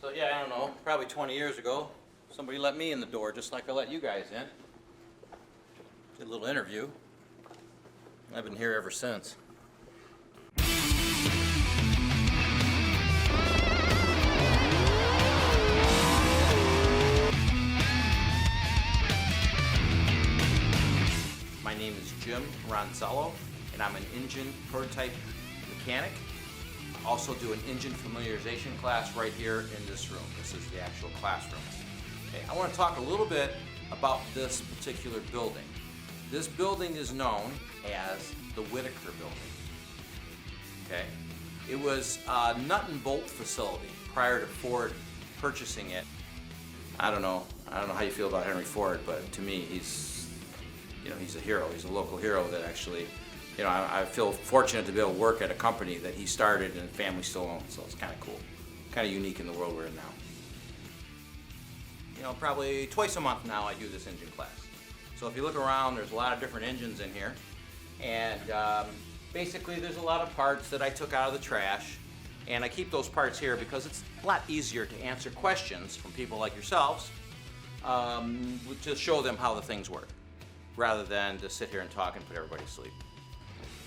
So yeah, I don't know, probably 20 years ago, somebody let me in the door just like I let you guys in. Did a little interview. I've been here ever since. My name is Jim Ronzello, and I'm an engine prototype mechanic. I also do an engine familiarization class right here in this room. This is the actual classroom. Okay, I want to talk a little bit about this particular building. This building is known as the Whitaker Building. Okay, it was a nut and bolt facility prior to Ford purchasing it. I don't know how you feel about Henry Ford, but to me, he's a hero. He's a local hero that actually, I feel fortunate to be able to work at a company that he started and the family still owns, so it's kind of cool. Kind of unique in the world we're in now. Probably twice a month now I do this engine class. So if you look around, there's a lot of different engines in here. And basically there's a lot of parts that I took out of the trash. And I keep those parts here because it's a lot easier to answer questions from people like yourselves to show them how the things work, rather than to sit here and talk and put everybody to sleep.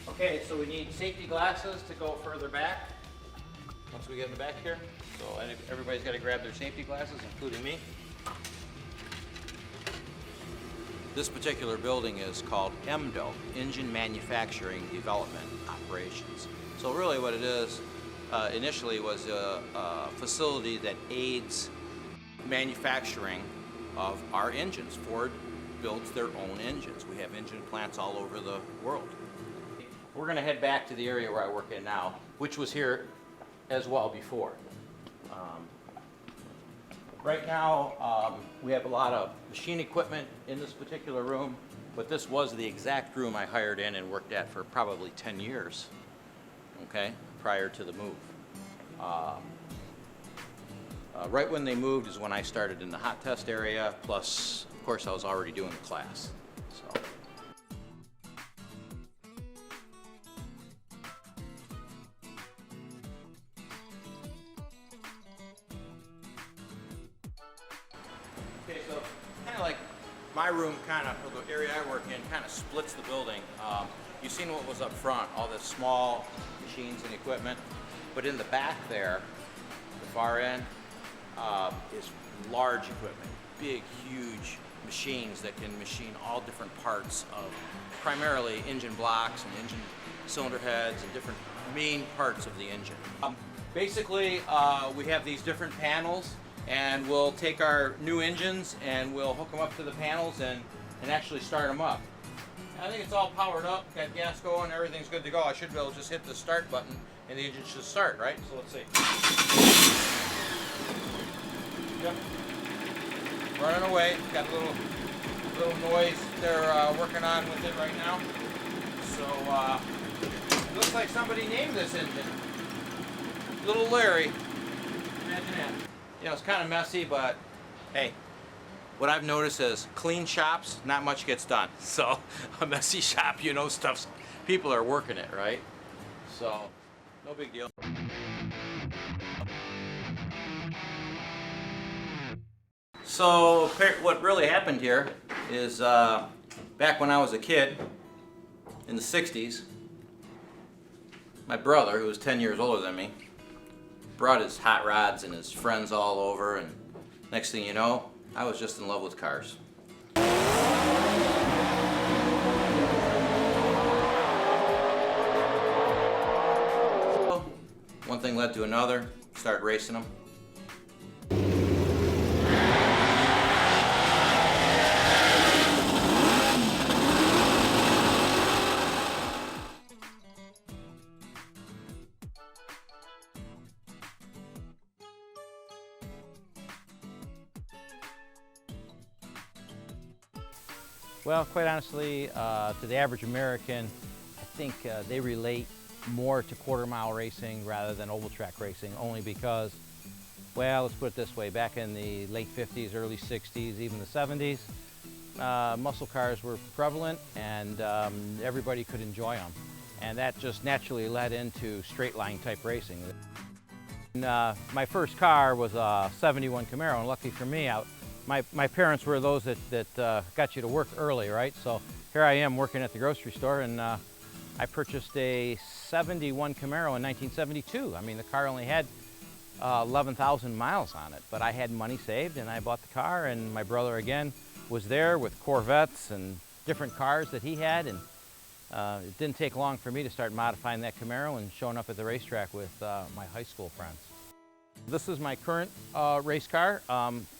Okay, so we need safety glasses to go further back. Once we get in the back here. So everybody's got to grab their safety glasses, including me. This particular building is called EMDO, Engine Manufacturing Development Operations. So really what it is, initially was a facility that aids manufacturing of our engines. Ford builds their own engines. We have engine plants all over the world. We're going to head back to the area where I work in now, which was here as well before. Right now, we have a lot of machine equipment in this particular room, but this was the exact room I hired in and worked at for probably 10 years, okay, prior to the move. Right when they moved is when I started in the hot test area, plus, of course, I was already doing the class. So. Okay, so kind of like my room, kind of, or the area I work in, kind of splits the building. You've seen what was up front, all the small machines and equipment, but in the back there, the far end, is large equipment, big, huge machines that can machine all different parts of primarily engine blocks and engine cylinder heads and different main parts of the engine. Basically, we have these different panels, and we'll take our new engines and we'll hook them up to the panels and actually start them up. I think it's all powered up, got gas going, everything's good to go. I should be able to just hit the start button and the engine should start, right? So let's see. Yep. Running away, got a little noise they're working on with it right now. So it looks like somebody named this engine. Little Larry. Imagine that. It's kind of messy, but hey, what I've noticed is clean shops, not much gets done. So a messy shop, people are working it, right? So no big deal. So what really happened here is back when I was a kid in the 60s, my brother, who was 10 years older than me, brought his hot rods and his friends all over, and next thing you know, I was just in love with cars. So, one thing led to another, started racing them. Well, quite honestly, to the average American, I think they relate more to quarter-mile racing rather than oval track racing, only because, well, let's put it this way, back in the late 50s, early 60s, even the 70s, muscle cars were prevalent and everybody could enjoy them. And that just naturally led into straight line type racing. And, my first car was a '71 Camaro, and lucky for me, my parents were those that got you to work early, right? So here I am working at the grocery store, and I purchased a '71 Camaro in 1972. I mean, the car only had 11,000 miles on it, but I had money saved, and I bought the car, and my brother, again, was there with Corvettes and different cars that he had, and it didn't take long for me to start modifying that Camaro and showing up at the racetrack with my high school friends. This is my current race car.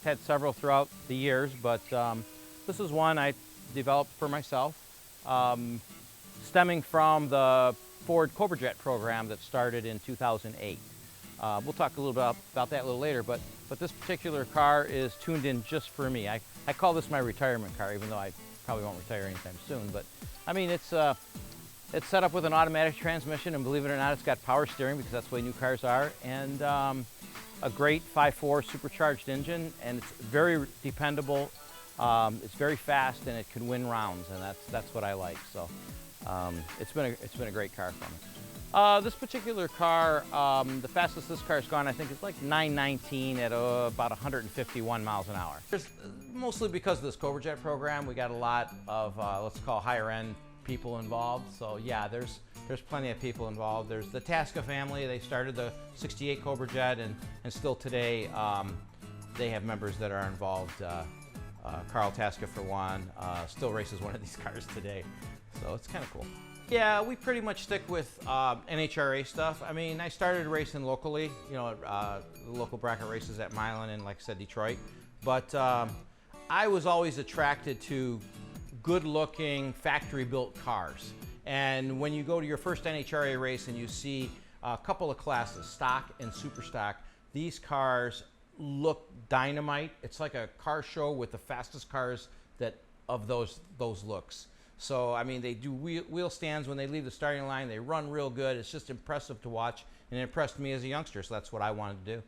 Had several throughout the years, but this is one I developed for myself, stemming from the Ford Cobra Jet program that started in 2008. We'll talk a little bit about that a little later, but this particular car is tuned in just for me. I call this my retirement car, even though I probably won't retire anytime soon. But I mean, it's set up with an automatic transmission, and believe it or not, it's got power steering because that's the way new cars are, and a great 5.4 supercharged engine, and it's very dependable. It's very fast, and it can win rounds, and that's what I like. So it's been a great car for me. This particular car, the fastest this car's gone, I think, is like 919 at about 151 miles an hour. Mostly because of this Cobra Jet program, we got a lot of, let's call higher end people involved. So yeah, there's plenty of people involved. There's the Tasca family. They started the '68 Cobra Jet, and still today they have members that are involved. Carl Tasca, for one, still races one of these cars today. So it's kind of cool. Yeah, we pretty much stick with NHRA stuff. I mean, I started racing locally, you know, local bracket races at Milan and, like I said, Detroit. But I was always attracted to good-looking, factory-built cars. And when you go to your first NHRA race and you see a couple of classes, stock and super stock, these cars look dynamite. It's like a car show with the fastest cars of those looks. So, I mean, they do wheel stands when they leave the starting line. They run real good. It's just impressive to watch, and it impressed me as a youngster, so that's what I wanted to do.